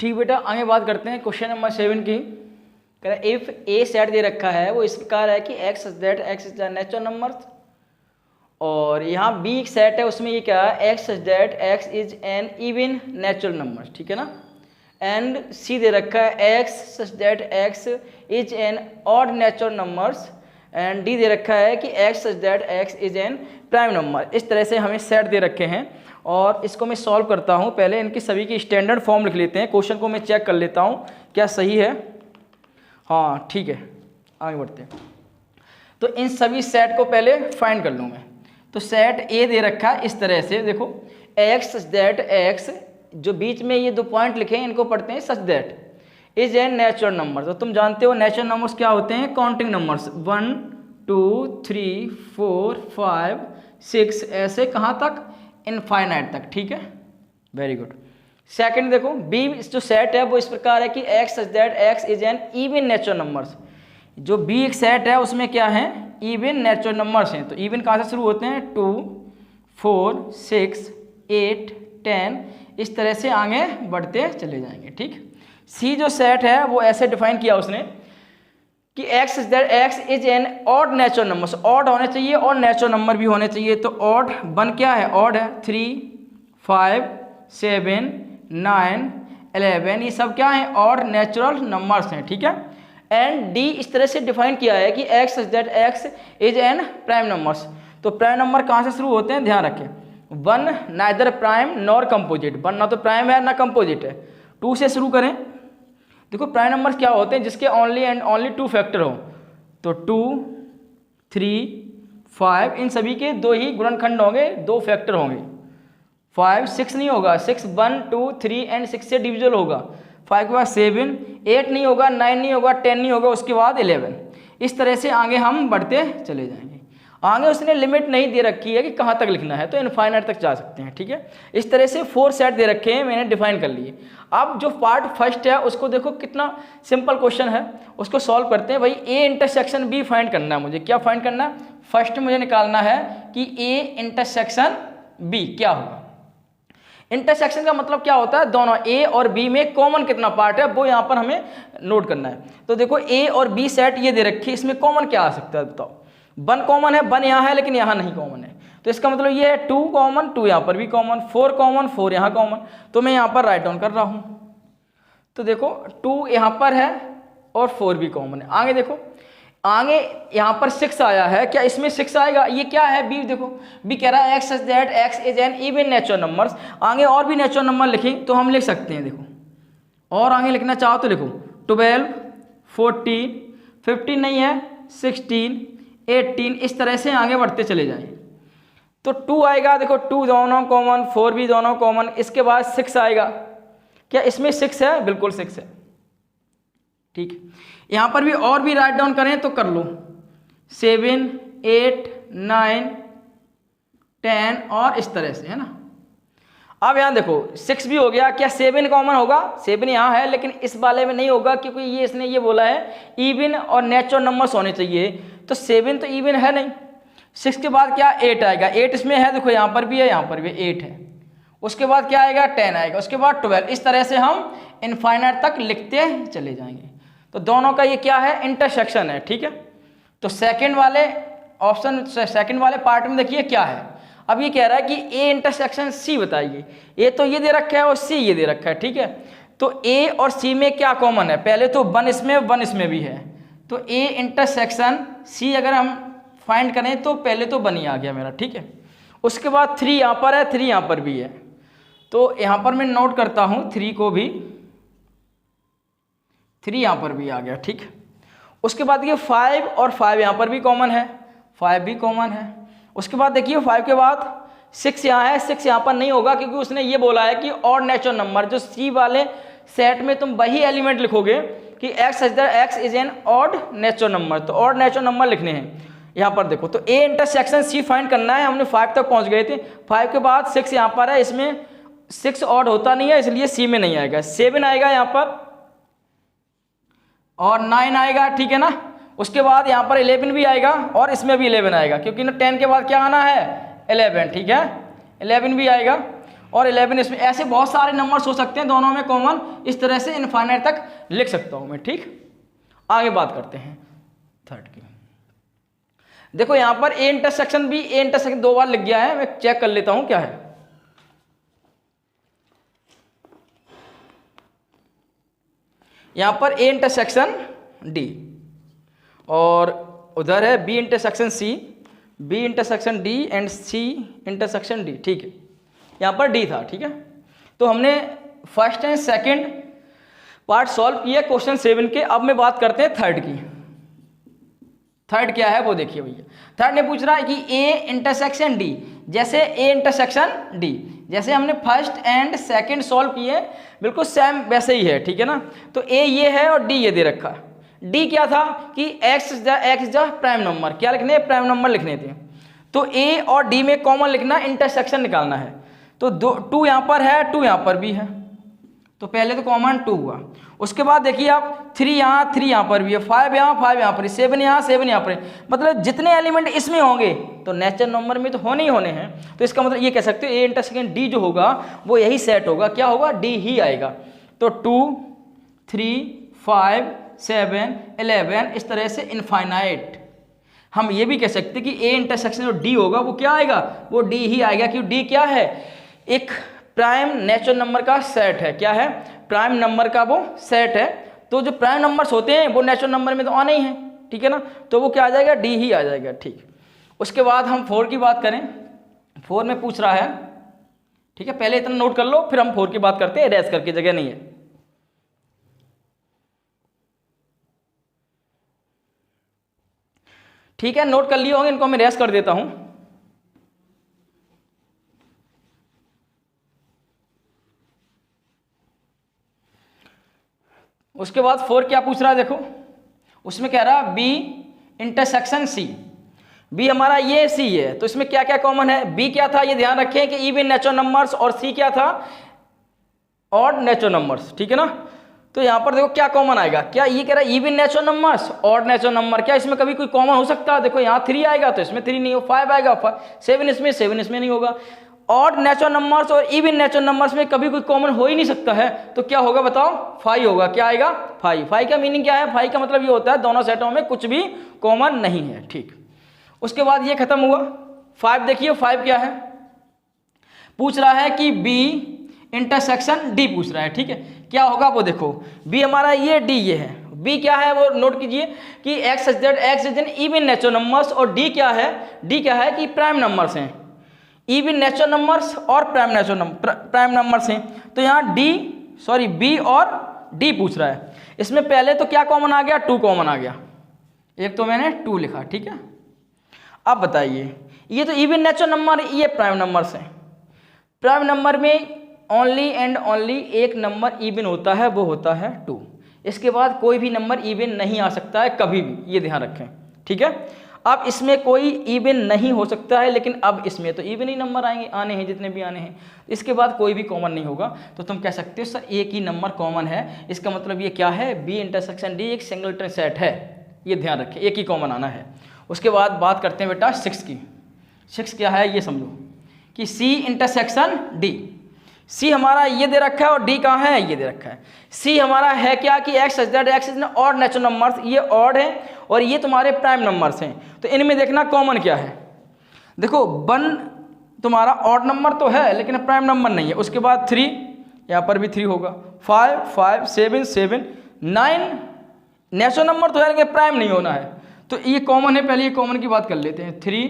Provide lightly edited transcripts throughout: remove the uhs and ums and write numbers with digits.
ठीक बेटा, आगे बात करते हैं क्वेश्चन नंबर 7 की। कह रहा इफ ए सेट दे रखा है, वो इस प्रकार है कि X that X is the natural number, और यहाँ बी एक सेट है, उसमें ये क्या है, X that X is an even natural number, ठीक है ना। एंड सी दे रखा है X that X is an odd natural numbers, and D दे रखा है कि X that X is an prime number. इस तरह से हमें सेट दे रखे हैं और इसको मैं सॉल्व करता हूँ। पहले इनकी सभी की स्टैंडर्ड फॉर्म लिख लेते हैं, क्वेश्चन को मैं चेक कर लेता हूँ क्या सही है। हाँ ठीक है, आगे बढ़ते हैं। तो इन सभी सेट को पहले फाइंड कर लूँ मैं। तो सेट ए दे रखा है इस तरह से, देखो एक्स दैट एक्स, जो बीच में ये 2 पॉइंट लिखे हैं इनको पढ़ते हैं such that is an natural number. तो तुम जानते हो नेचुरल नंबर्स क्या होते हैं, काउंटिंग नंबर्स 1 2 3 4 5 6 ऐसे कहाँ तक, इनफाइनाइट तक, ठीक है, वेरी गुड। सेकंड देखो बी जो सेट है वो इस प्रकार है कि X that X is an even natural numbers. जो बी एक सेट है उसमें क्या है, इवन नेचुरल नंबर्स हैं। तो इवन कहाँ से शुरू होते हैं, 2 4 6 8 10, इस तरह से आगे बढ़ते चले जाएंगे, ठीक। सी जो सेट है वो ऐसे डिफाइन किया उसने कि X that X is an odd natural numbers, odd होने चाहिए और नेचुरल नंबर भी होने चाहिए। तो ऑड वन क्या है, ऑड है 3 5 7 9 11, ये सब क्या है, ऑड नेचुरल नंबर्स हैं, ठीक है। एंड डी इस तरह से डिफाइन किया है कि X that X is an prime numbers. तो प्राइम नंबर कहाँ से शुरू होते हैं, ध्यान रखें, 1 नाइदर प्राइम नॉर कंपोजिट, 1 ना तो प्राइम है ना कंपोजिट है। 2 से शुरू करें, देखो प्राइम नंबर्स क्या होते हैं, जिसके ओनली एंड ओनली 2 फैक्टर हो। तो 2 3 5 इन सभी के 2 ही गुणनखंड होंगे, 2 फैक्टर होंगे। 5 6 नहीं होगा, 6 1 2 3 एंड 6 से डिविजल होगा। 5 के बाद 7 8 नहीं होगा, 9 नहीं होगा, 10 नहीं होगा, उसके बाद 11। इस तरह से आगे हम बढ़ते चले जाएंगे। आगे उसने लिमिट नहीं दे रखी है कि कहाँ तक लिखना है, तो इनफाइनाइट तक जा सकते हैं, ठीक है। इस तरह से 4 सेट दे रखे हैं, मैंने डिफाइन कर लिए। अब जो पार्ट फर्स्ट है उसको देखो कितना सिंपल क्वेश्चन है, उसको सॉल्व करते हैं। भाई ए इंटरसेक्शन बी फाइंड करना है मुझे, क्या फाइंड करना है, फर्स्ट मुझे निकालना है कि ए इंटरसेक्शन बी क्या होगा। इंटरसेक्शन का मतलब क्या होता है, दोनों ए और बी में कॉमन कितना पार्ट है वो यहाँ पर हमें नोट करना है। तो देखो ए और बी सेट ये दे रखी है, इसमें कॉमन क्या आ सकता है बताओ। 1 कॉमन है, 1 यहाँ है लेकिन यहाँ नहीं कॉमन है, तो इसका मतलब ये है 2 कॉमन, 2 यहाँ पर भी कॉमन, 4 कॉमन, 4 यहाँ कॉमन। तो मैं यहाँ पर राइट डाउन कर रहा हूँ। तो देखो 2 यहाँ पर है और 4 भी कॉमन है। आगे देखो, आगे यहाँ पर 6 आया है, क्या इसमें 6 आएगा, ये क्या है बी, देखो बी कह रहा है X that X is an even natural numbers. आगे और भी नेचुरल नंबर लिखें तो हम लिख सकते हैं, देखो और आगे लिखना चाहो तो लिखो 12 14 15 नहीं है, 16 18, इस तरह से आगे बढ़ते चले जाएं। तो 2 आएगा, देखो 2 दोनों कॉमन, 4 भी दोनों कॉमन। इसके बाद 6 आएगा, क्या इसमें 6 है, बिल्कुल 6 है, ठीक। यहाँ पर भी और भी राइट डाउन करें तो कर लो, 7 8 9 10 और इस तरह से, है ना। अब यहाँ देखो 6 भी हो गया, क्या 7 कॉमन होगा, 7 यहाँ है लेकिन इस वाले में नहीं होगा क्योंकि ये इसने ये बोला है इवन और नेचुरल नंबर्स होने चाहिए, तो 7 तो इवन है नहीं। 6 के बाद क्या 8 आएगा, 8 इसमें है, देखो यहाँ पर भी है, यहाँ पर भी 8 है। उसके बाद क्या आएगा 10 आएगा, उसके बाद 12, इस तरह से हम इनफाइनाइट तक लिखते चले जाएंगे। तो दोनों का ये क्या है, इंटरसेक्शन है, ठीक है। तो सेकंड वाले ऑप्शन, सेकंड वाले पार्ट में देखिए क्या है। अब ये कह रहा है कि ए इंटरसेक्शन सी बताइए। ए तो ये दे रखा है और सी ये दे रखा है, ठीक है। तो ए और सी में क्या कॉमन है, पहले तो 1 इसमें 1 इसमें भी है, तो ए इंटरसेक्शन सी अगर हम फाइंड करें तो पहले तो 1 ही आ गया मेरा, ठीक है। उसके बाद 3 यहाँ पर है, 3 यहाँ पर भी है, तो यहाँ पर मैं नोट करता हूँ 3 को भी, 3 यहाँ पर भी आ गया, ठीक। उसके बाद देखिए 5 और 5 यहाँ पर भी कॉमन है, 5 भी कॉमन है। उसके बाद देखिए 5 के बाद 6 यहाँ है, 6 यहाँ पर नहीं होगा क्योंकि उसने ये बोला है कि ऑड नेचुरल नंबर, जो सी वाले सेट में तुम वही एलिमेंट लिखोगे कि x is an odd natural number, तो ऑड नेचुरल नंबर लिखने हैं यहाँ पर। देखो तो ए इंटरसेक्शन सी फाइंड करना है, हमने 5 तक पहुँच गए थे। 5 के बाद 6 यहाँ पर है, इसमें 6 ऑड होता नहीं है इसलिए सी में नहीं आएगा। 7 आएगा यहाँ पर और 9 आएगा, ठीक है ना। उसके बाद यहाँ पर 11 भी आएगा और इसमें भी 11 आएगा क्योंकि ना 10 के बाद क्या आना है 11, ठीक है, 11 भी आएगा। और 11 इसमें, ऐसे बहुत सारे नंबर्स हो सकते हैं दोनों में कॉमन, इस तरह से इनफाइनाइट तक लिख सकता हूं मैं। ठीक, आगे बात करते हैं थर्ड की। देखो यहां पर A intersection B, A intersection 2 बार लिख गया है, मैं चेक कर लेता हूं क्या है। यहां पर ए इंटरसेक्शन डी और उधर है B intersection C, B intersection D and C intersection D. ठीक है, यहां पर डी था। ठीक है, तो हमने first and second part solve किया क्वेश्चन 7 के। अब मैं बात करते हैं थर्ड की। थर्ड क्या है वो देखिए भैया। थर्ड ने पूछ रहा है कि ए इंटरसेक्शन डी, जैसे ए इंटरसेक्शन डी, जैसे हमने फर्स्ट एंड सेकंड सॉल्व किए बिल्कुल सेम वैसे ही है। ठीक है ना, तो ए ये है और डी ये दे रखा है। डी क्या था कि एक्स जा प्राइम नंबर, क्या लिखने, प्राइम नंबर लिखने थे। तो ए और डी में कॉमन लिखना, इंटरसेक्शन निकालना है। तो 2 यहाँ पर है, 2 यहाँ पर भी है, तो पहले तो कॉमन 2 हुआ। उसके बाद देखिए आप 3 यहाँ, 3 यहाँ पर भी है, 5 यहाँ, 5 यहाँ पर, 7 यहाँ, 7 यहाँ पर। मतलब जितने एलिमेंट इसमें होंगे तो नेचुरल नंबर में तो होने ही होने हैं। तो इसका मतलब ये कह सकते हो ए इंटरसेक्शन डी जो होगा वो यही सेट होगा, क्या होगा, डी ही आएगा। तो 2, 3, 5, 7, 11 इस तरह से इनफाइनाइट। हम ये भी कह सकते हैं कि ए इंटरसेक्शन जो डी होगा वो क्या आएगा, वो डी ही आएगा, क्योंकि डी क्या है, एक प्राइम नेचुरल नंबर का सेट है। क्या है, प्राइम नंबर का वो सेट है। तो जो प्राइम नंबर्स होते हैं वो नेचुरल नंबर में तो आने ही हैं। ठीक है ना, तो वो क्या आ जाएगा, डी ही आ जाएगा। ठीक, उसके बाद हम 4 की बात करें। 4 में पूछ रहा है, ठीक है, पहले इतना नोट कर लो फिर हम 4 की बात करते हैं, रेस करके जगह नहीं है। ठीक है, नोट कर लिए होंगे, इनको मैं रेस कर देता हूं। उसके बाद 4 क्या पूछ रहा है देखो, उसमें कह रहा बी इंटरसेक्शन सी। बी हमारा ये सी है, तो इसमें क्या क्या कॉमन है। बी क्या था ये ध्यान रखें कि इवन नेचुरल नंबर्स, और सी क्या था, ऑड नेचुरल नंबर्स। ठीक है ना, तो यहां पर देखो क्या कॉमन आएगा, क्या ये कह रहा है even natural numbers, odd natural number, क्या इसमें कभी कोई कॉमन हो सकता है। देखो यहाँ 3 आएगा तो इसमें 3 नहीं हो, 5 आएगा 7 इसमें, 7 इसमें नहीं होगा। ऑड नेचुरल नंबर्स और इवन नेचुरल नंबर्स में कभी कोई कॉमन हो ही नहीं सकता है, तो क्या होगा बताओ, 5 होगा। क्या आएगा, 5। 5 का मीनिंग क्या है, 5 का मतलब ये होता है दोनों सेटों में कुछ भी कॉमन नहीं है। ठीक, उसके बाद ये खत्म हुआ। 5 देखिए, 5 क्या है, पूछ रहा है कि बी इंटरसेक्शन डी पूछ रहा है। ठीक है, क्या होगा वो देखो, बी हमारा ये, डी ये है। बी क्या है वो नोट कीजिए कि x is even natural numbers, और डी क्या है, डी क्या है कि प्राइम नंबर्स हैं। इवन नेचुरल नंबर्स और प्राइम नंबर्स हैं। तो यहाँ बी और डी पूछ रहा है। इसमें पहले तो क्या कॉमन आ गया, 2 कॉमन आ गया, एक तो मैंने 2 लिखा। ठीक है, अब बताइए, ये तो इवन नेचुरल नंबर, ये प्राइम नंबर्स हैं। प्राइम नंबर में ओनली एंड ओनली एक नंबर इवन होता है, वो होता है 2। इसके बाद कोई भी नंबर इवन नहीं आ सकता है कभी भी, ये ध्यान रखें। ठीक है, अब इसमें कोई इवन नहीं हो सकता है, लेकिन अब इसमें तो इवन ही नंबर आने हैं जितने भी आने हैं। इसके बाद कोई भी कॉमन नहीं होगा, तो तुम कह सकते हो सर एक ही नंबर कॉमन है। इसका मतलब ये क्या है, बी इंटरसेक्शन डी एक सिंगलटन सेट है, ये ध्यान रखें, एक ही कॉमन आना है। उसके बाद बात करते हैं बेटा 6 की। 6 क्या है ये समझो कि सी इंटरसेक्शन डी। सी हमारा ये दे रखा है और डी कहाँ है, ये दे रखा है। सी हमारा है क्या कि x is odd natural numbers, ये ऑड है और ये तुम्हारे प्राइम नंबर्स हैं। तो इनमें देखना कॉमन क्या है। देखो 1 तुम्हारा ऑड नंबर तो है लेकिन प्राइम नंबर नहीं है। उसके बाद 3, यहाँ पर भी 3 होगा, 5, 5, 7, 7, 9 नेचुरल नंबर तो है लेकिन प्राइम नहीं होना है, तो ये कॉमन है। पहले ये कॉमन की बात कर लेते हैं, 3,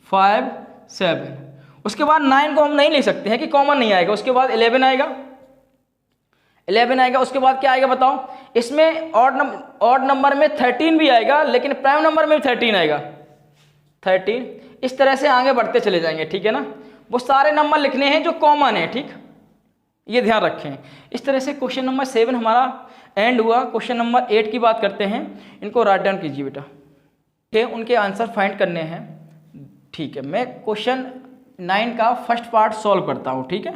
5, 7। उसके बाद 9 को हम नहीं ले सकते हैं कि कॉमन नहीं आएगा। उसके बाद 11 आएगा, 11 आएगा। उसके बाद क्या आएगा बताओ, इसमें ऑड नंबर में 13 भी आएगा लेकिन प्राइम नंबर में भी 13 आएगा, 13। इस तरह से आगे बढ़ते चले जाएंगे। ठीक है ना, वो सारे नंबर लिखने हैं जो कॉमन है। ठीक, ये ध्यान रखें। इस तरह से क्वेश्चन नंबर 7 हमारा एंड हुआ। क्वेश्चन नंबर 8 की बात करते हैं, इनको राइट डाउन कीजिए बेटा। ठीक है, उनके आंसर फाइंड करने हैं। ठीक है, मैं क्वेश्चन 9 का फर्स्ट पार्ट सॉल्व करता हूँ। ठीक है,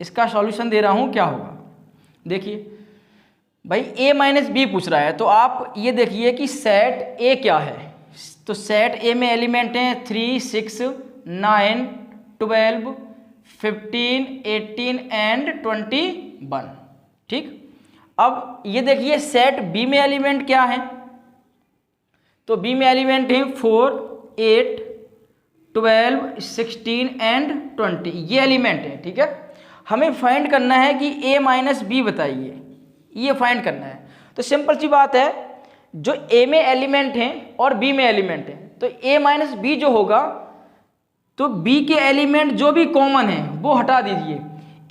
इसका सॉल्यूशन दे रहा हूँ, क्या होगा देखिए भाई। a माइनस बी पूछ रहा है, तो आप ये देखिए कि सेट ए क्या है। तो सेट ए में एलिमेंट हैं 3, 6, 9, 12, 15, 18 एंड 21। ठीक, अब ये देखिए सेट बी में एलिमेंट क्या है, तो बी में एलिमेंट है 4, 8, 12, 16 एंड 20, ये एलिमेंट है। ठीक है, हमें फाइंड करना है कि a माइनस बी बताइए, ये फाइंड करना है। तो सिंपल सी बात है, जो a में एलिमेंट हैं और b में एलिमेंट है, तो a माइनस बी जो होगा, तो b के एलिमेंट जो भी कॉमन है वो हटा दीजिए,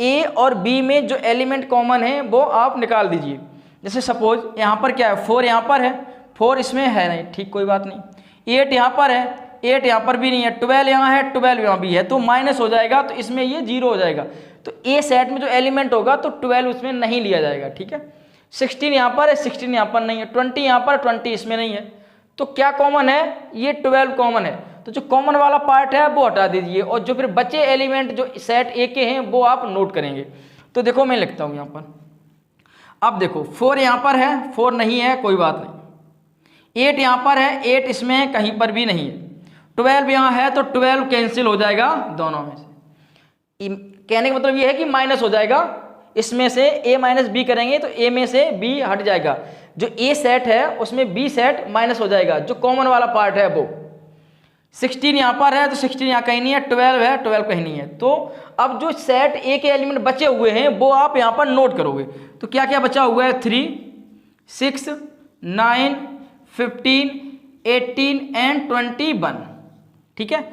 a और b में जो एलिमेंट कॉमन है वो आप निकाल दीजिए। जैसे सपोज यहाँ पर क्या है, 4 यहाँ पर है, 4 इसमें है नहीं, ठीक कोई बात नहीं। 8 यहाँ पर है, 8 यहाँ पर भी नहीं है, 12 यहाँ है, 12 यहाँ भी है, तो माइनस हो जाएगा, तो इसमें ये 0 हो जाएगा। तो ए सेट में जो एलिमेंट होगा तो 12 उसमें नहीं लिया जाएगा। ठीक है, 16 यहाँ पर है, 16 यहाँ पर नहीं है, 20 यहाँ पर, 20 इसमें नहीं है। तो क्या कॉमन है, ये 12 कॉमन है, तो जो कॉमन वाला पार्ट है वो हटा दीजिए, और जो फिर बचे एलिमेंट जो सेट ए के हैं वो आप नोट करेंगे। तो देखो मैं लिखता हूँ यहाँ पर, अब देखो 4 यहाँ पर है, 4 नहीं है, कोई बात नहीं। 8 यहाँ पर है, 8 इसमें कहीं पर भी नहीं है। 12 यहाँ है, तो 12 कैंसिल हो जाएगा दोनों में से। कहने का मतलब ये है कि माइनस हो जाएगा, इसमें से a माइनस बी करेंगे तो a में से b हट जाएगा, जो a सेट है उसमें b सेट माइनस हो जाएगा, जो कॉमन वाला पार्ट है वो। 16 यहाँ पर है, तो 16 यहाँ कहीं नहीं है, 12 है, 12 कहीं नहीं है। तो अब जो सेट a के एलिमेंट बचे हुए हैं वो आप यहाँ पर नोट करोगे। तो क्या क्या बचा हुआ है, 3, 6, 9, 15, 18 एंड 21। ठीक है,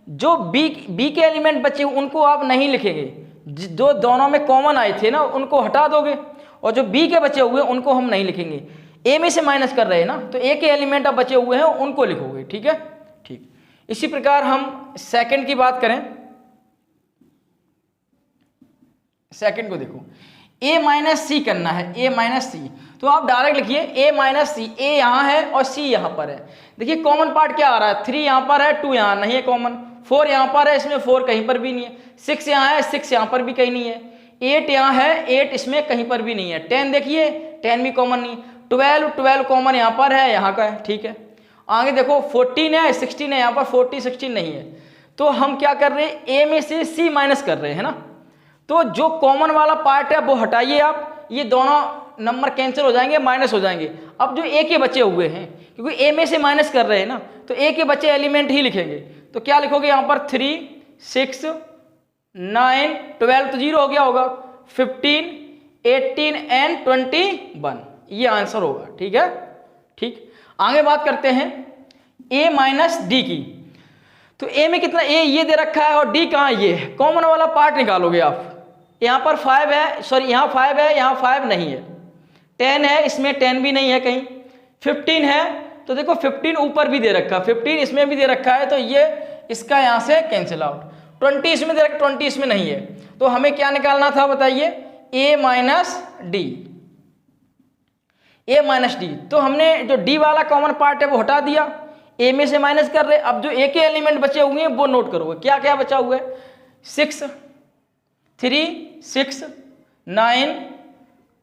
जो बी के एलिमेंट बचे उनको आप नहीं लिखेंगे, जो दोनों में कॉमन आए थे ना उनको हटा दोगे, और जो बी के बचे हुए उनको हम नहीं लिखेंगे। ए में से माइनस कर रहे हैं ना, तो ए के एलिमेंट अब बचे हुए हैं उनको लिखोगे। ठीक है, ठीक। इसी प्रकार हम सेकंड की बात करें, सेकंड को देखो, a माइनस सी करना है, a माइनस सी, तो आप डायरेक्ट लिखिए a माइनस सी, a यहाँ है और c यहाँ पर है। देखिए कॉमन पार्ट क्या आ रहा है, 3 यहाँ पर है, 2 यहाँ नहीं है कॉमन, 4 यहाँ पर है, इसमें 4 कहीं पर भी नहीं है, 6 यहाँ है, 6 यहाँ पर भी कहीं नहीं है, 8 यहाँ है, 8 इसमें कहीं पर भी नहीं है, 10 देखिए 10 भी कॉमन नहीं, 12 कॉमन यहाँ पर है, यहाँ का है। ठीक है, आगे देखो 14 है, 16 है, यहाँ पर 40, 16 नहीं है। तो हम क्या कर रहे हैं, a में से c माइनस कर रहे हैं ना, तो जो कॉमन वाला पार्ट है वो हटाइए आप, ये दोनों नंबर कैंसिल हो जाएंगे, माइनस हो जाएंगे। अब जो a के बचे हुए हैं, क्योंकि a में से माइनस कर रहे हैं ना, तो a के बचे एलिमेंट ही लिखेंगे। तो क्या लिखोगे यहाँ पर, 3, 6, 9, 12 तो 0 हो गया होगा, 15, 18 एंड 21, ये आंसर होगा। ठीक है, ठीक। आगे बात करते हैं a माइनस डी की। तो a में कितना, a ये दे रखा है और d कहाँ, ये कॉमन वाला पार्ट निकालोगे आप। यहाँ पर 5 है, सॉरी यहाँ 5 है, यहाँ 5 नहीं है, 10 है, इसमें 10 भी नहीं है कहीं, 15 है, तो देखो 15 ऊपर भी दे रखा, 15 इसमें भी दे रखा है, तो ये इसका यहाँ से कैंसिल आउट। 20 इसमें दे रखा, 20 इसमें नहीं है, तो हमें क्या निकालना था बताइए, a minus D, a minus D. तो हमने जो d वाला कॉमन पार्ट है वो हटा दिया, a में से माइनस कर रहे। अब जो a के एलिमेंट बचे हुए हैं वो नोट करोगे, क्या क्या बचा हुआ है, 6, 3, 6, 9,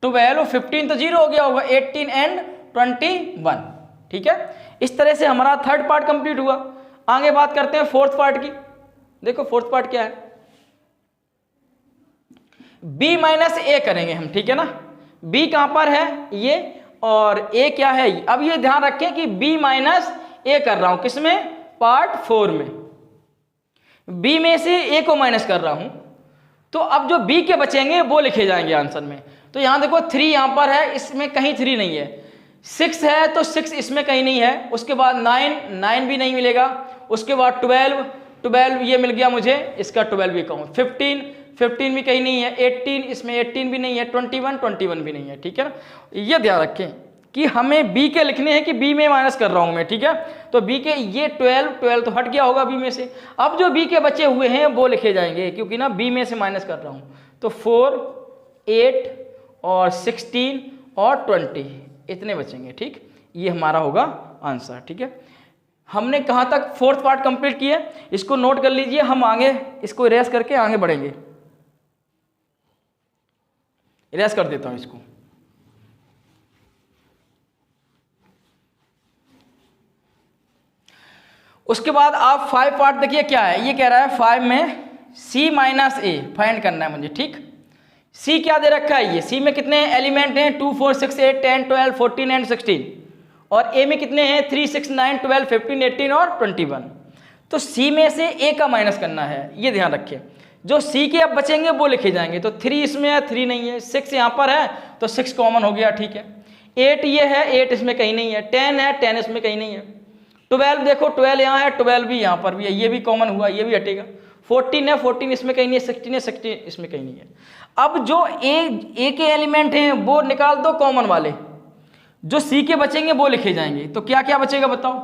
12, 15 तो 0 हो गया होगा, 18 एंड 21। ठीक है, इस तरह से हमारा थर्ड पार्ट कंप्लीट हुआ। आगे बात करते हैं फोर्थ पार्ट की। देखो फोर्थ पार्ट क्या है, b माइनस ए करेंगे हम। ठीक है ना, b कहां पर है, ये, और a क्या है। अब ये ध्यान रखें कि b माइनस ए कर रहा हूं, किसमें, पार्ट 4 में, b में से a को माइनस कर रहा हूं। तो अब जो b के बचेंगे वो लिखे जाएंगे आंसर में। तो यहां देखो 3 यहां पर है, इसमें कहीं 3 नहीं है, 6 है तो 6 इसमें कहीं नहीं है, उसके बाद 9 भी नहीं मिलेगा, उसके बाद 12 ये मिल गया मुझे, इसका 12 भी कहूँ, 15 भी कहीं नहीं है, 18 इसमें 18 भी नहीं है, 21 भी नहीं है। ठीक है ना, ये ध्यान रखें कि हमें b के लिखने हैं कि b में माइनस कर रहा हूं मैं। ठीक है, तो b के ये 12 तो हट गया होगा b में से। अब जो b के बचे हुए हैं वो लिखे जाएंगे, क्योंकि ना b में से माइनस कर रहा हूं। तो 4, 8 और 16 और 20 इतने बचेंगे। ठीक, ये हमारा होगा आंसर। ठीक है, हमने कहाँ तक फोर्थ पार्ट कंप्लीट किया, इसको नोट कर लीजिए, हम आगे इसको इरेज करके आगे बढ़ेंगे। इरेज कर देता हूं इसको। उसके बाद आप 5 पार्ट देखिए क्या है, ये कह रहा है 5 में सी माइनस ए फाइंड करना है मुझे, ठीक। सी क्या दे रखा है, ये सी में कितने एलिमेंट हैं, 2 4 6 8 10 12 14 एंड 16, और ए में कितने हैं, 3 6 9 12 15 18 और 21। तो सी में से ए का माइनस करना है, ये ध्यान रखें। जो सी के अब बचेंगे वो लिखे जाएंगे। तो 3 इसमें है, 3 नहीं है, 6 यहाँ पर है तो 6 कॉमन हो गया, ठीक है। 8 ये है, 8 इसमें कहीं नहीं है, 10 है, 10 इसमें कहीं नहीं है। 12 देखो, 12 यहाँ है, 12 भी यहाँ पर भी है, ये भी कॉमन हुआ, ये भी हटेगा। 14 है, 14 इसमें कहीं नहीं है, 16 है, 16 इसमें कहीं नहीं है। अब जो ए के एलिमेंट हैं वो निकाल दो कॉमन वाले, जो सी के बचेंगे वो लिखे जाएंगे। तो क्या क्या बचेगा बताओ,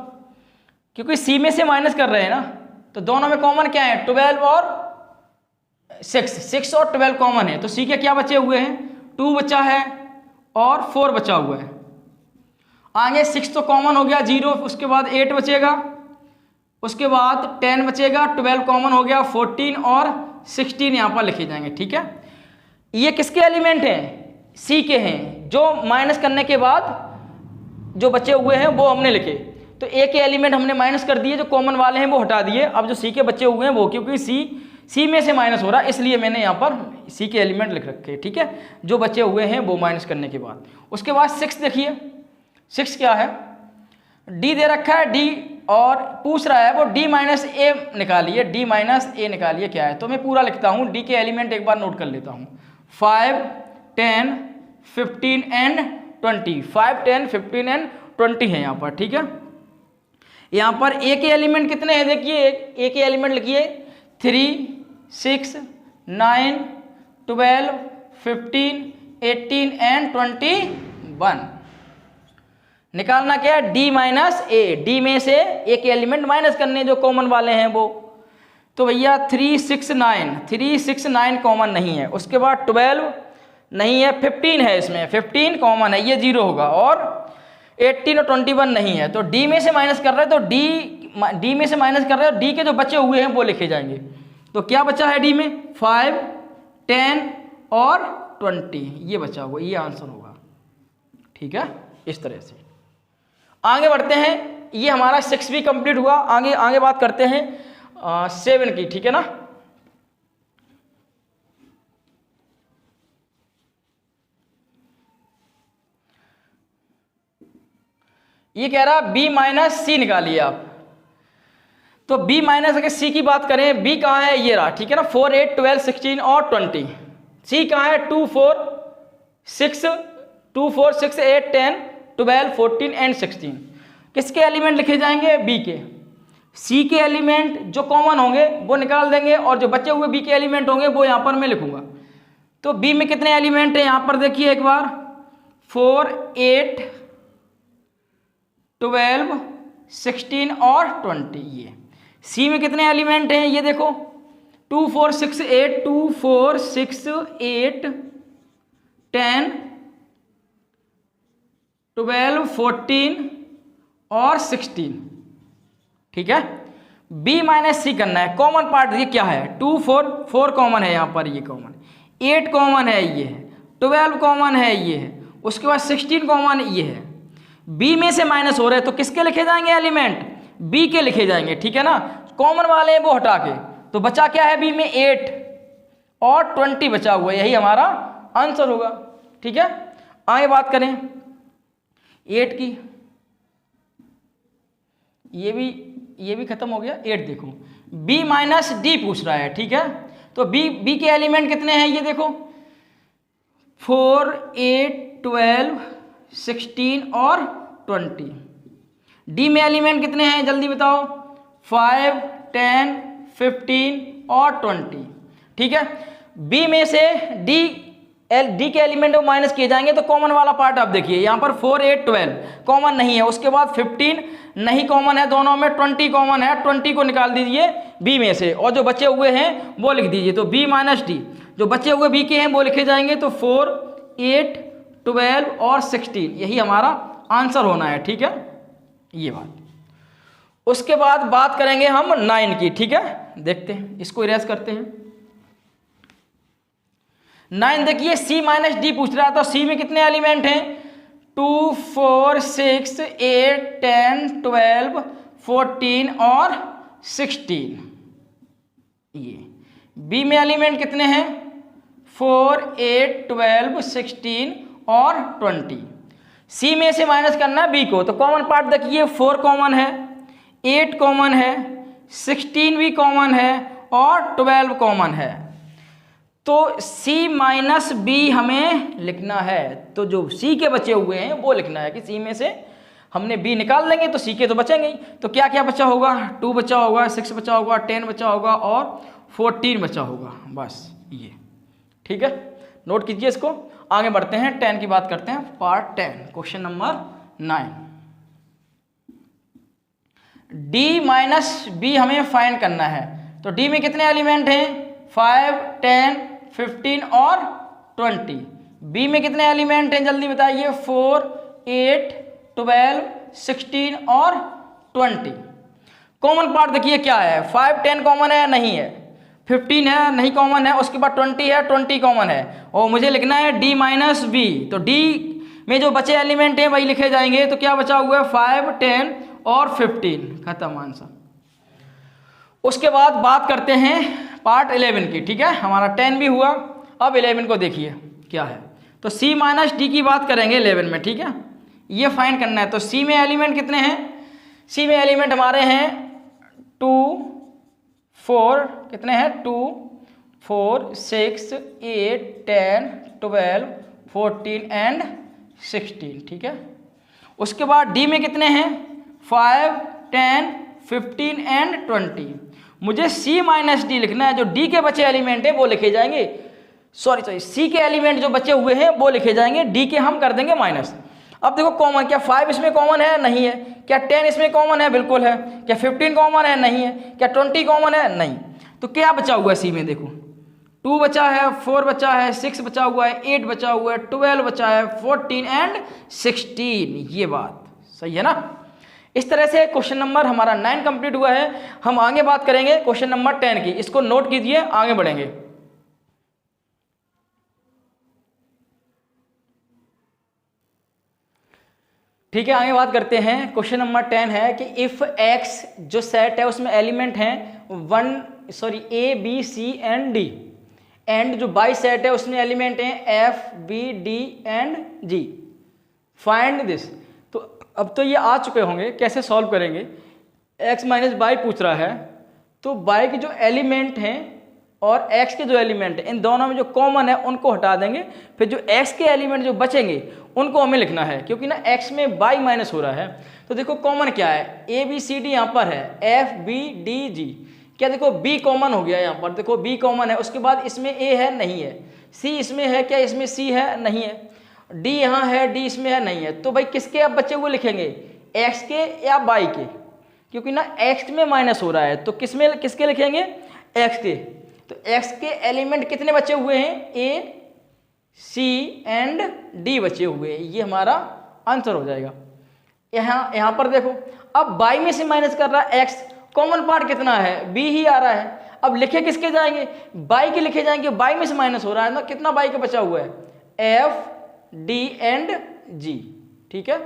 क्योंकि सी में से माइनस कर रहे हैं ना, तो दोनों में कॉमन क्या है, 12 और 6 और 12 कॉमन है। तो सी के क्या बचे हुए हैं, 2 बचा है और 4 बचा हुआ है। आगे 6 तो कॉमन हो गया, 0, उसके बाद 8 बचेगा, उसके बाद 10 बचेगा, 12 कॉमन हो गया, 14 और 16 यहाँ पर लिखे जाएंगे, ठीक है। ये किसके एलिमेंट हैं, सी के हैं, जो माइनस करने के बाद जो बचे हुए हैं वो हमने लिखे। तो ए के एलिमेंट हमने माइनस कर दिए, जो कॉमन वाले हैं वो हटा दिए। अब जो सी के बचे हुए हैं वो, क्योंकि सी में से माइनस हो रहा है इसलिए मैंने यहाँ पर सी के एलिमेंट लिख रखे, ठीक है, जो बचे हुए हैं वो माइनस करने के बाद। उसके बाद 6 देखिए, 6 क्या है, डी दे रखा है, डी, और पूछ रहा है वो डी माइनस ए निकालिए, डी माइनस ए निकालिए क्या है। तो मैं पूरा लिखता हूँ, डी के एलिमेंट एक बार नोट कर लेता हूँ, 5 10 15 एंड 20, 5 10 15 एंड 20 है यहाँ पर, ठीक है। यहाँ पर ए के एलिमेंट कितने हैं देखिए, ए के एलिमेंट लिखिए 3 6 9 12 15 18 एंड 21। निकालना क्या है, डी माइनस ए, डी में से ए के एलिमेंट माइनस करने जो कॉमन वाले हैं वो। तो भैया 3 6 9 कॉमन नहीं है, उसके बाद 12 नहीं है, 15 है, इसमें 15 कॉमन है, ये 0 होगा, और 18 और 21 नहीं है। तो डी में से माइनस कर रहे हैं, तो डी में से माइनस कर रहे हैं, डी के जो बचे हुए हैं वो लिखे जाएंगे। तो क्या बचा है डी में, 5 10 और 20, ये बचा हुआ, ये आंसर होगा, ठीक है। इस तरह से आगे बढ़ते हैं, ये हमारा 6 भी कंप्लीट हुआ। आगे बात करते हैं 7 की, ठीक है ना। ये कह रहा b माइनस सी निकालिए आप। तो b माइनस अगर c की बात करें, b कहाँ है, ये रहा, ठीक है ना, 4 8 12 16 और 20। c कहाँ है, 2 4 6 8 10 12 14 एंड 16। किसके एलिमेंट लिखे जाएंगे, b के। c के एलिमेंट जो कॉमन होंगे वो निकाल देंगे, और जो बचे हुए b के एलिमेंट होंगे वो यहाँ पर मैं लिखूंगा। तो b में कितने एलिमेंट हैं, यहाँ पर देखिए एक बार, 4 8 12 16 और 20। ये सी में कितने एलिमेंट हैं, ये देखो, 2 4 6 8 2 4 6 8 10 12 14 और 16, ठीक है। b माइनस सी करना है, कॉमन पार्ट ये क्या है, 2 4 कॉमन है यहाँ पर, ये कॉमन, 8 कॉमन है, ये है, 12 कॉमन है, ये है, उसके बाद 16 कॉमन ये है। b में से माइनस हो रहे हैं तो किसके लिखे जाएंगे एलिमेंट, b के लिखे जाएंगे, ठीक है ना। कॉमन वाले हैं वो हटा के, तो बचा क्या है b में, 8 और 20 बचा हुआ है, यही हमारा आंसर होगा, ठीक है। आगे बात करें 8 की, ये भी खत्म हो गया। 8 देखो, b माइनस डी पूछ रहा है, ठीक है। तो b के एलिमेंट कितने हैं, ये देखो, 4 8 12 16 और 20। डी में एलिमेंट कितने हैं जल्दी बताओ, 5 10 15 और 20, ठीक है। बी में से डी के एलिमेंट वो माइनस किए जाएंगे, तो कॉमन वाला पार्ट आप देखिए, यहाँ पर 4 8 12 कॉमन नहीं है, उसके बाद 15 नहीं कॉमन है दोनों में, 20 कॉमन है, 20 को निकाल दीजिए बी में से, और जो बचे हुए हैं वो लिख दीजिए। तो बी माइनस डी, जो बचे हुए बी के हैं वो लिखे जाएंगे। तो 4 8 12 और 16, यही हमारा आंसर होना है, ठीक है, ये बात। उसके बाद बात करेंगे हम 9 की, ठीक है। देखते हैं, इसको इरेज करते हैं। 9 देखिए, सी माइनस डी पूछ रहा है, तो सी में कितने एलिमेंट हैं, 2 4 6 8 10 12 14 और 16। ये बी में एलिमेंट कितने हैं? 4, 8, 12, 16 और 20। सी में से माइनस करना है बी को, तो कॉमन पार्ट देखिए 4 कॉमन है, 8 कॉमन है, 16 भी कॉमन है और 12 कॉमन है। तो सी माइनस बी हमें लिखना है। तो जो सी के बचे हुए हैं वो लिखना है कि सी में से हमने बी निकाल देंगे तो सी के तो बचेंगे ही। तो क्या क्या बचा होगा? 2 बचा होगा, 6 बचा होगा, 10 बचा होगा और 14 बचा होगा। बस ये ठीक है, नोट कीजिए इसको। आगे बढ़ते हैं, 10 की बात करते हैं। Part 10 question number 9। D minus B हमें फाइंड करना है। तो डी में कितने एलिमेंट हैं? 5, 10, 15 और 20। बी में कितने एलिमेंट हैं जल्दी बताइए? 4, 8, 12, 16 और 20। कॉमन पार्ट देखिए क्या है? 5, 10 कॉमन है? नहीं है। 15 है? नहीं कॉमन है। उसके बाद 20 है? 20 कॉमन है। और मुझे लिखना है डी माइनस बी। तो डी में जो बचे एलिमेंट हैं वही लिखे जाएंगे। तो क्या बचा हुआ है? 5, 10 और 15। खत्म आंसर। उसके बाद बात करते हैं पार्ट 11 की। ठीक है, हमारा 10 भी हुआ। अब 11 को देखिए क्या है। तो सी माइनस डी की बात करेंगे 11 में। ठीक है, ये फाइंड करना है। तो सी में एलिमेंट कितने हैं? सी में एलिमेंट हमारे हैं 2, 4, कितने हैं? 2, 4, 6, 8, 10, 12, 14 एंड 16। ठीक है, उसके बाद डी में कितने हैं? 5, 10, 15 एंड 20। मुझे सी माइनस डी लिखना है। जो डी के बचे एलिमेंट है वो लिखे जाएंगे, सॉरी सी के एलिमेंट जो बचे हुए हैं वो लिखे जाएंगे, डी के हम कर देंगे माइनस। अब देखो कॉमन, क्या 5 इसमें कॉमन है? नहीं है। क्या 10 इसमें कॉमन है? बिल्कुल है। क्या 15 कॉमन है? नहीं है। क्या 20 कॉमन है? नहीं। तो क्या बचा हुआ है सी में? देखो 2 बचा है, 4 बचा है, 6 बचा हुआ है, 8 बचा हुआ है, 12 बचा है, 14 एंड 16। ये बात सही है ना? इस तरह से क्वेश्चन नंबर हमारा 9 कंप्लीट हुआ है। हम आगे बात करेंगे क्वेश्चन नंबर 10 की। इसको नोट कीजिए, आगे बढ़ेंगे। ठीक है, आगे बात करते हैं। क्वेश्चन नंबर 10 है कि इफ एक्स जो सेट है उसमें एलिमेंट हैं A B C and D, and जो बाई सेट है उसमें एलिमेंट हैं F B D and G, find this. तो अब तो ये आ चुके होंगे, कैसे सॉल्व करेंगे? एक्स माइनस बाई पूछ रहा है, तो बाई के जो एलिमेंट हैं और x के जो एलिमेंट हैं इन दोनों में जो कॉमन है उनको हटा देंगे। फिर जो x के एलिमेंट जो बचेंगे उनको हमें लिखना है, क्योंकि ना x में बाई माइनस हो रहा है। तो देखो कॉमन क्या है? ए बी सी डी यहाँ पर है, एफ बी डी जी। क्या देखो b कॉमन हो गया यहाँ पर, देखो b कॉमन है। उसके बाद इसमें a है? नहीं है। c इसमें है? क्या इसमें c है? नहीं है। d यहाँ है? d इसमें है? नहीं है। तो भाई किसके अब बचे हुए लिखेंगे? x के या बाई के? क्योंकि ना x में माइनस हो रहा है, तो किसमें किसके लिखेंगे? x के। तो x के एलिमेंट कितने बचे हुए हैं? a, c एंड d बचे हुए हैं। ये हमारा आंसर हो जाएगा। यहाँ पर देखो, अब बाई में से माइनस कर रहा है x, कॉमन पार्ट कितना है? b ही आ रहा है। अब लिखे किसके जाएंगे? बाई के लिखे जाएंगे। बाई में से माइनस हो रहा है ना, कितना बाई का बचा हुआ है? f, d and g। ठीक है,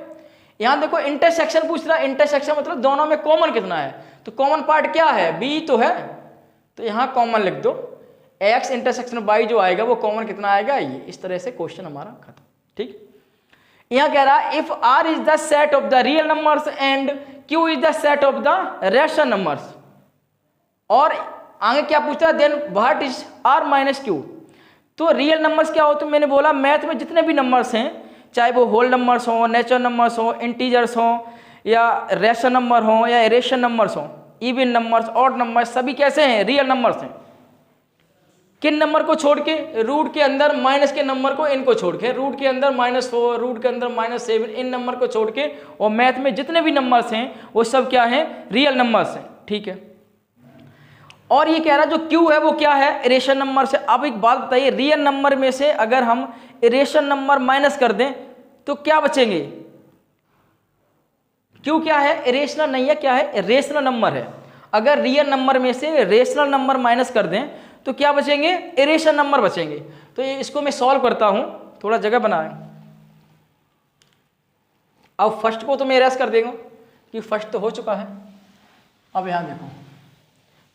यहाँ देखो इंटरसेक्शन पूछ रहा है। इंटरसेक्शन मतलब दोनों में कॉमन कितना है? तो कॉमन पार्ट क्या है? b तो है, तो यहाँ कॉमन लिख दो। x इंटरसेक्शन बाई जो आएगा वो कॉमन कितना आएगा? ये। इस तरह से क्वेश्चन हमारा खत्म। ठीक, यहाँ कह रहा है if r is the set of the real numbers and q is the set of the rational numbers. और आगे क्या पूछता है? Then what is r minus q। तो रियल नंबर्स क्या होते हैं? मैंने बोला मैथ में जितने भी नंबर्स हैं, चाहे वो होल नंबर्स हो, नेचुरल नंबर्स हो, इंटीजर्स हो, या रेशनल नंबर हो, या इरेशनल नंबर्स हो, इवन नंबर्स, ऑड नंबर्स, सभी कैसे हैं? रियल नंबर्स हैं। किन नंबर को छोड़ के? रूट के अंदर माइनस के नंबर को, इनको छोड़ के, रूट के अंदर -4, रूट के अंदर -7, इन नंबर को छोड़ के। और मैथ में जितने भी नंबर्स हैं वो सब क्या हैं? रियल नंबर्स हैं। ठीक है, और ये कह रहा जो Q है वो क्या है? इरेशनल नंबर से। अब एक बात बताइए, रियल नंबर में से अगर हम इरेशनल नंबर माइनस कर दें तो क्या बचेंगे? Q क्या है? इरेशनल नहीं है, क्या है? रेशनल नंबर है। अगर रियल नंबर में से रेशनल नंबर माइनस कर दें तो क्या बचेंगे? इरेशनल नंबर बचेंगे। तो ये इसको मैं सॉल्व करता हूं, थोड़ा जगह बनाएं। अब फर्स्ट को तो मैं इरेज कर देंगे कि फर्स्ट तो हो चुका है। अब यहां देखो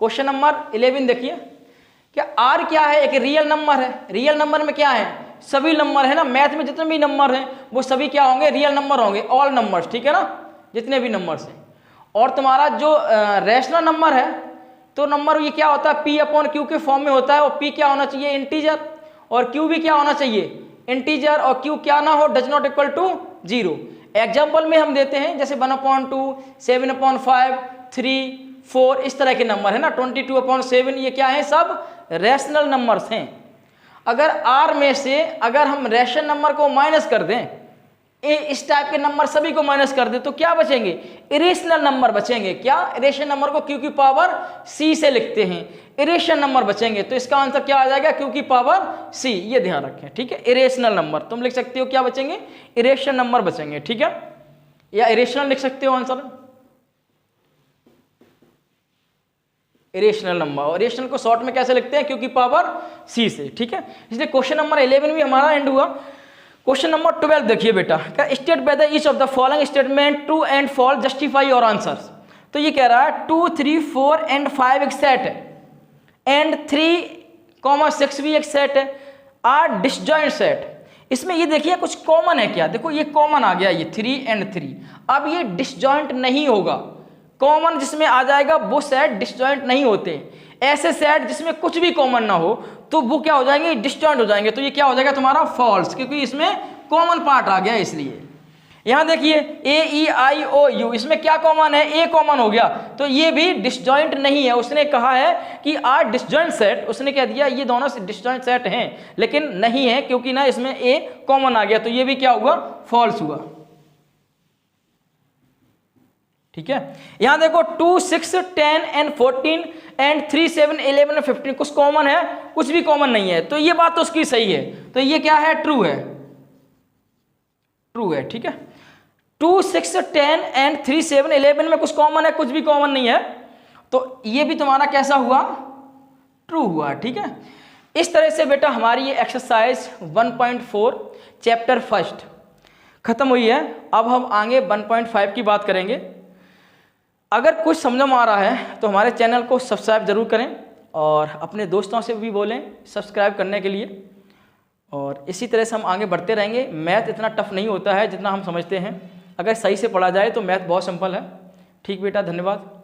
क्वेश्चन नंबर 11 देखिए क्या आर क्या है? एक रियल नंबर है। रियल नंबर में क्या है? सभी नंबर है ना, मैथ में जितने भी नंबर हैं वो सभी क्या होंगे? रियल नंबर होंगे, ऑल नंबर्स, ठीक है ना, जितने भी नंबर्स हैं। और तुम्हारा जो रैशनल नंबर है, तो नंबर ये क्या होता है? पी अपॉन क्यू के फॉर्म में होता है, और पी क्या होना चाहिए? इंटीजर, और क्यू भी क्या होना चाहिए? इंटीजर, और क्यू क्या ना हो? Does not equal to 0। Example में हम देते हैं जैसे 1/2, 7/5, 3, 4, इस तरह के नंबर है ना, 22/7, ये क्या है? सब रैशनल नंबर्स हैं। अगर आर में से अगर हम रैशनल नंबर को माइनस कर दें, इस टाइप के नंबर सभी को माइनस कर दे, तो क्या बचेंगे? इरेशनल नंबर बचेंगे। क्या? इरेशनल नंबर को क्यू की पावर सी से लिखते हैं, इरेशनल नंबर बचेंगे। तो इसका आंसर क्या आ जाएगा? क्यू की पावर सी, ये ध्यान रखें, ठीक है। इरेशनल नंबर तुम लिख सकते हो, क्या बचेंगे? इरेशनल नंबर बचेंगे, ठीक है, या इरेशनल लिख सकते हो आंसर, इरेशनल नंबर। और इरेशनल को शॉर्ट में कैसे लिखते हैं? क्यू की पावर सी से, ठीक है। इसलिए क्वेश्चन नंबर 11 भी हमारा एंड हुआ। क्वेश्चन नंबर 12 देखिए बेटा, क्या? State whether each of the following statement true and false, justify your answers. तो ये कह रहा है 2, 3, 4 एंड 5 एक सेट है, एंड 3, 6 भी एक सेट है, आर डिसजॉइंट सेट। इसमें ये देखिए कुछ कॉमन है क्या? देखो ये कॉमन आ गया, ये 3 एंड 3। अब ये डिसजॉइंट नहीं होगा। कॉमन जिसमें आ जाएगा वो सेट डिसजॉइंट नहीं होते। ऐसे सेट जिसमें कुछ भी कॉमन ना हो तो वो क्या हो जाएंगे? डिसजॉइंट हो जाएंगे। तो ये क्या हो जाएगा तुम्हारा? फॉल्स, क्योंकि इसमें कॉमन पार्ट आ गया इसलिए। यहां देखिए ए, ई, आई, ओ, यू, इसमें क्या कॉमन है? ए कॉमन हो गया, तो ये भी डिसजॉइंट नहीं है। उसने कहा है कि आर डिसजॉइंट सेट, उसने कह दिया ये दोनों डिसजॉइंट सेट हैं, लेकिन नहीं है क्योंकि ना इसमें ए कॉमन आ गया, तो ये भी क्या हुआ? फॉल्स हुआ, ठीक है। यहां देखो 2, 6, 10 एंड 14 एंड 3, 7, 11 15 कुछ कॉमन है, कुछ भी कॉमन नहीं है, तो ये बात तो उसकी सही है। तो ये क्या है? ट्रू है, ट्रू है, ठीक है। 2, 6, 10 एंड 3, 7, 11 में कुछ कॉमन है, कुछ भी कॉमन नहीं है, तो ये भी तुम्हारा कैसा हुआ? ट्रू हुआ, ठीक है। इस तरह से बेटा हमारी ये एक्सरसाइज 1.4 चैप्टर फर्स्ट खत्म हुई है। अब हम आगे 1.5 की बात करेंगे। अगर कुछ समझ में आ रहा है तो हमारे चैनल को सब्सक्राइब जरूर करें, और अपने दोस्तों से भी बोलें सब्सक्राइब करने के लिए। और इसी तरह से हम आगे बढ़ते रहेंगे। मैथ इतना टफ नहीं होता है जितना हम समझते हैं, अगर सही से पढ़ा जाए तो मैथ बहुत सिंपल है। ठीक बेटा, धन्यवाद।